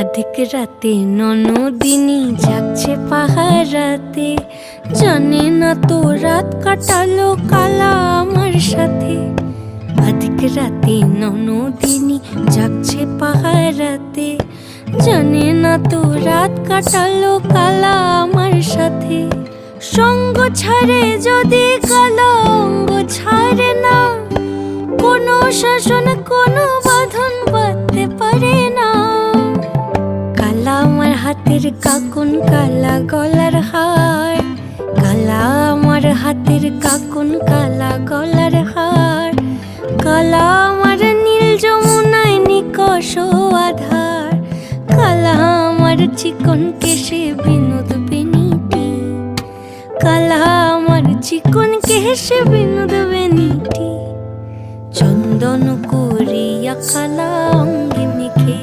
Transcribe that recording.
অধিক রাতে ননদিনী জাগছে পাহারাতে, জানে না তো রাত কাটালো কালা আমার সাথে। অধিক রাতে ননদিনী জাগছে পাহারাতে, জানে না তো রাত কাটালো কালা আমার সাথে। সঙ্গ ছাড়ে যদি কালা অঙ্গ ছাড়ে না, কোনো শাসন কোনো বাঁধন বাঁধতে পারে না। কালা আমার হাতের কাকুন কালা গলার হার, কালা আমার হাতের কাকুন কালা গলার হার। কালা আমার নীল যমুনায় নিকষ আধার, কালা আমার চিকন কেশে বিনোদ বেনিটি, কালা আমার চিকন কেশে বিনোদ বেনিটি। চন্দন করিয়া কালা অঙ্গে মেখে